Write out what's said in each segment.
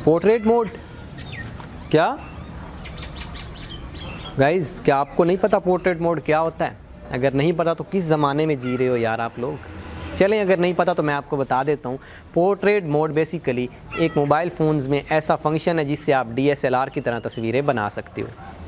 Portrait mode क्या guys, क्या आपको नहीं पता पोर्ट्रेट मोड क्या होता है? अगर नहीं पता तो किस ज़माने में जी रहे हो यार आप लोग। चलें, अगर नहीं पता तो मैं आपको बता देता हूँ। पोर्ट्रेट मोड बेसिकली एक मोबाइल फ़ोन्स में ऐसा फंक्शन है जिससे आप DSLR की तरह तस्वीरें बना सकते हो।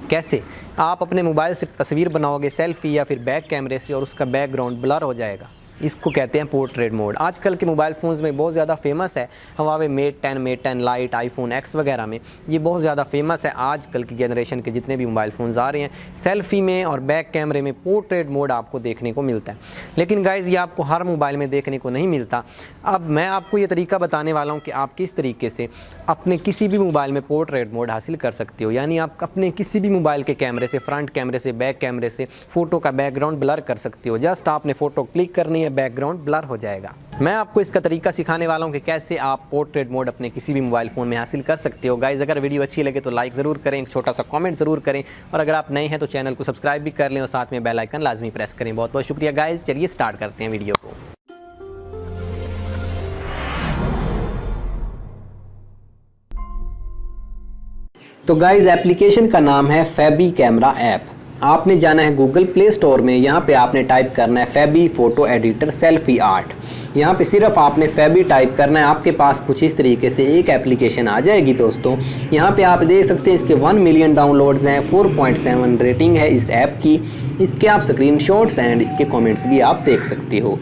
कैसे? आप अपने मोबाइल से तस्वीर बनाओगे सेल्फ़ी या फिर बैक कैमरे से और उसका बैकग्राउंड ब्लर हो जाएगा। इसको कहते हैं पोर्ट्रेट मोड। आजकल के मोबाइल फ़ोन्स में बहुत ज़्यादा फेमस है। Huawei Mate 10 lite, iPhone X वगैरह में ये बहुत ज़्यादा फेमस है। आजकल की जनरेशन के जितने भी मोबाइल फ़ोन्स आ रहे हैं, सेल्फ़ी में और बैक कैमरे में पोर्ट्रेट मोड आपको देखने को मिलता है। लेकिन गाइज़, ये आपको हर मोबाइल में देखने को नहीं मिलता। अब मैं आपको ये तरीका बताने वाला हूँ कि आप किस तरीके से अपने किसी भी मोबाइल में पोर्ट्रेट मोड हासिल कर सकते हो। यानी आप अपने किसी भी मोबाइल के कैमरे से, फ्रंट कैमरे से, बैक कैमरे से फ़ोटो का बैकग्राउंड ब्लर कर सकते हो। जस्ट आपने फ़ोटो क्लिक करनी है, बैकग्राउंड ब्लर हो जाएगा। मैं आपको इसका तरीका सिखाने वाला हूं कि कैसे आप पोर्ट्रेट मोड अपने किसी भी मोबाइल फ़ोन में हासिल कर सकते हो। गाइज़, अगर वीडियो अच्छी लगे तो लाइक ज़रूर करें, एक छोटा सा कमेंट ज़रूर करें और अगर आप नए हैं तो चैनल को सब्सक्राइब भी कर लें और साथ में बेल आइकन लाजमी प्रेस करें। बहुत बहुत शुक्रिया गाइज़। चलिए स्टार्ट करते हैं वीडियो को। तो गाइज़, एप्लीकेशन का नाम है फैबी कैमरा ऐप। आपने जाना है गूगल प्ले स्टोर में। यहाँ पे आपने टाइप करना है फैबी फ़ोटो एडिटर सेल्फ़ी आर्ट। यहाँ पे सिर्फ आपने फैबी टाइप करना है। आपके पास कुछ इस तरीके से एक एप्लीकेशन आ जाएगी दोस्तों। यहाँ पे आप देख सकते हैं इसके 1 मिलियन डाउनलोड्स हैं, 4.7 रेटिंग है इस ऐप की। इसके आप स्क्रीनशॉट्स एंड इसके कमेंट्स भी आप देख सकते हो।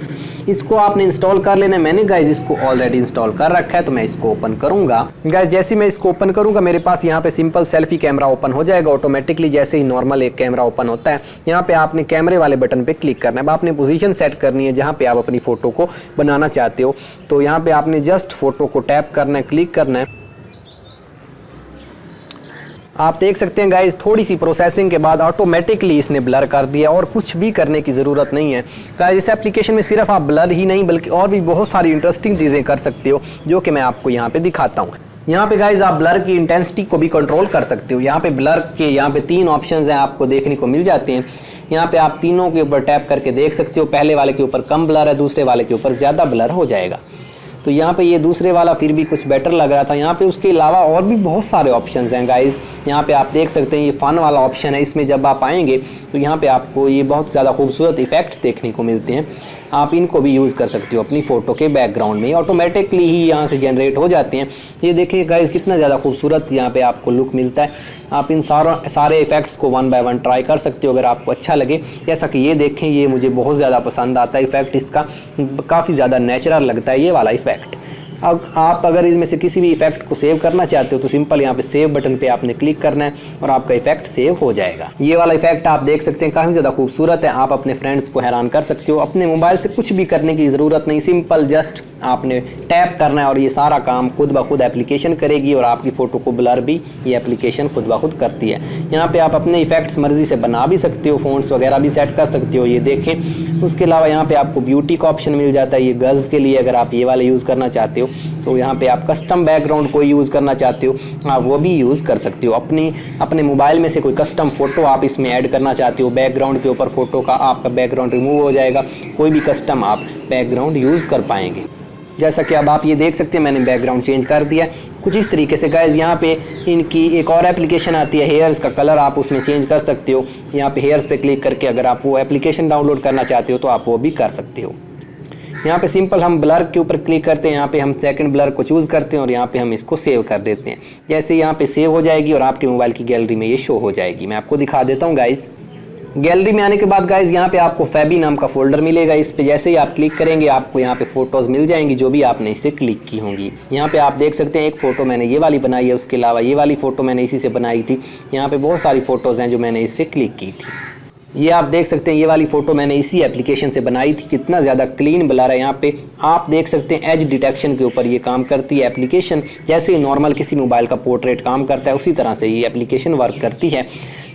इसको आपने इंस्टॉल कर लेना है। मैंने गाइज इसको ऑलरेडी इंस्टॉल कर रखा है, तो मैं इसको ओपन करूँगा। गाइज, जैसे मैं इसको ओपन करूँगा मेरे पास यहाँ पे सिंपल सेल्फी कैमरा ओपन हो जाएगा ऑटोमेटिकली, जैसे ही नॉर्मल एक कैमरा ओपन होता है। यहाँ पे आपने कैमरे वाले बटन पे क्लिक करना है। अब आपने पोजीशन सेट करनी है जहाँ पे आप अपनी फ़ोटो को बनाना चाहते हो। तो यहाँ पे आपने जस्ट फ़ोटो को टैप करना है, क्लिक करना है। आप देख सकते हैं गाइज, थोड़ी सी प्रोसेसिंग के बाद ऑटोमेटिकली इसने ब्लर कर दिया और कुछ भी करने की ज़रूरत नहीं है। गाइज, इस एप्लीकेशन में सिर्फ आप ब्लर ही नहीं बल्कि और भी बहुत सारी इंटरेस्टिंग चीज़ें कर सकते हो, जो कि मैं आपको यहाँ पे दिखाता हूँ। यहाँ पे गाइज आप ब्लर की इंटेंसिटी को भी कंट्रोल कर सकते हो। यहाँ पे ब्लर के यहाँ पे 3 ऑप्शंस हैं, आपको देखने को मिल जाते हैं। यहाँ पे आप तीनों के ऊपर टैप करके देख सकते हो। पहले वाले के ऊपर कम ब्लर है, दूसरे वाले के ऊपर ज़्यादा ब्लर हो जाएगा। तो यहाँ पे ये दूसरे वाला फिर भी कुछ बेटर लग रहा था। यहाँ पे उसके अलावा और भी बहुत सारे ऑप्शंस हैं गाइज़। यहाँ पे आप देख सकते हैं ये फ़न वाला ऑप्शन है। इसमें जब आप आएंगे तो यहाँ पे आपको ये बहुत ज़्यादा खूबसूरत इफ़ेक्ट्स देखने को मिलते हैं। आप इनको भी यूज़ कर सकते हो अपनी फ़ोटो के बैकग्राउंड में, ऑटोमेटिकली ही यहाँ से जनरेट हो जाते हैं। ये देखिए गाइज़, कितना ज़्यादा खूबसूरत यहाँ पे आपको लुक मिलता है। आप इन सारे इफ़ेक्ट्स को 1 बाय 1 ट्राई कर सकते हो अगर आपको अच्छा लगे। जैसा कि ये देखें, ये मुझे बहुत ज़्यादा पसंद आता है इफ़ेक्ट। इसका काफ़ी ज़्यादा नेचुरल लगता है ये वाला इफ़ेक्ट। अब आप अगर इसमें से किसी भी इफेक्ट को सेव करना चाहते हो तो सिंपल यहाँ पे सेव बटन पे आपने क्लिक करना है और आपका इफेक्ट सेव हो जाएगा। ये वाला इफेक्ट आप देख सकते हैं काफ़ी ज़्यादा खूबसूरत है। आप अपने फ्रेंड्स को हैरान कर सकते हो। अपने मोबाइल से कुछ भी करने की ज़रूरत नहीं, सिंपल जस्ट आपने टैप करना है और ये सारा काम खुद ब खुद एप्लीकेशन करेगी और आपकी फ़ोटो को ब्लर भी ये एप्लीकेशन खुद ब खुद करती है। यहाँ पे आप अपने इफेक्ट्स मर्जी से बना भी सकते हो, फ़ॉन्ट्स वगैरह भी सेट कर सकते हो। ये देखें, उसके अलावा यहाँ पे आपको ब्यूटी का ऑप्शन मिल जाता है। ये गर्ल्स के लिए अगर आप ये वाले यूज़ करना चाहते हो तो यहाँ पे आप कस्टम बैकग्राउंड कोई यूज़ करना चाहते हो, हाँ वो भी यूज़ कर सकते हो। अपने मोबाइल में से कोई कस्टम फ़ोटो आप इसमें ऐड करना चाहते हो, बैकग्राउंड के ऊपर फ़ोटो का आपका बैकग्राउंड रिमूव हो जाएगा, कोई भी कस्टम आप बैकग्राउंड यूज़ कर पाएंगे। जैसा कि अब आप ये देख सकते हैं मैंने बैकग्राउंड चेंज कर दिया कुछ इस तरीके से। गाइज, यहाँ पे इनकी एक और एप्लीकेशन आती है, हेयर्स का कलर आप उसमें चेंज कर सकते हो। यहाँ पे हेयर्स पे क्लिक करके अगर आप वो एप्लीकेशन डाउनलोड करना चाहते हो तो आप वो भी कर सकते हो। यहाँ पे सिंपल हम ब्लर के ऊपर क्लिक करते हैं, यहाँ पे हम सेकंड ब्लर को चूज़ करते हैं और यहाँ पे हम इसको सेव कर देते हैं। जैसे यहाँ पे सेव हो जाएगी और आपके मोबाइल की गैलरी में ये शो हो जाएगी। मैं आपको दिखा देता हूँ गाइज। गैलरी में आने के बाद गाइज यहाँ पे आपको फैबी नाम का फोल्डर मिलेगा। इस पे जैसे ही आप क्लिक करेंगे आपको यहाँ पे फ़ोटोज़ मिल जाएंगी जो भी आपने इससे क्लिक की होंगी। यहाँ पे आप देख सकते हैं एक फ़ोटो मैंने ये वाली बनाई है, उसके अलावा ये वाली फ़ोटो मैंने इसी से बनाई थी। यहाँ पे बहुत सारी फ़ोटोज़ हैं जो मैंने इससे क्लिक की थी। ये आप देख सकते हैं ये वाली फ़ोटो मैंने इसी एप्लीकेशन से बनाई थी। कितना ज़्यादा क्लीन ब्लर है। यहाँ पे आप देख सकते हैं एज डिटेक्शन के ऊपर ये काम करती है एप्लीकेशन। जैसे ही नॉर्मल किसी मोबाइल का पोर्ट्रेट काम करता है उसी तरह से ये एप्लीकेशन वर्क करती है।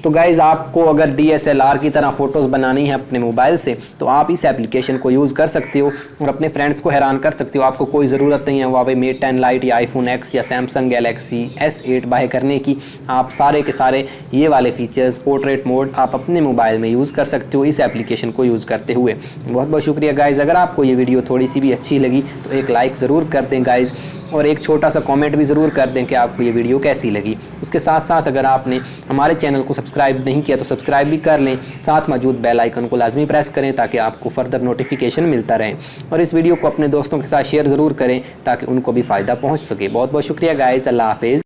तो गाइज़, आपको अगर DSLR की तरह फ़ोटोज़ बनानी है अपने मोबाइल से तो आप इस एप्लीकेशन को यूज़ कर सकते हो और अपने फ्रेंड्स को हैरान कर सकते हो। आपको कोई ज़रूरत नहीं है हुआवे मेट 10 लाइट या आईफोन X या सैमसंग गैलेक्सी S8 बाय करने की। आप सारे के सारे ये वाले फीचर्स, पोर्ट्रेट मोड आप अपने मोबाइल में यूज़ कर सकते हो इस एप्लीकेशन को यूज़ करते हुए। बहुत बहुत शुक्रिया गाइज़। अगर आपको ये वीडियो थोड़ी सी भी अच्छी लगी तो एक लाइक ज़रूर कर दें गाइज़। और एक छोटा सा कमेंट भी ज़रूर कर दें कि आपको ये वीडियो कैसी लगी। उसके साथ साथ अगर आपने हमारे चैनल को सब्सक्राइब नहीं किया तो सब्सक्राइब भी कर लें, साथ मौजूद बेल आइकन को लाजमी प्रेस करें ताकि आपको फर्दर नोटिफिकेशन मिलता रहे। और इस वीडियो को अपने दोस्तों के साथ शेयर ज़रूर करें ताकि उनको भी फ़ायदा पहुँच सके। बहुत बहुत शुक्रिया गाइज़, अल्लाह हाफिज़।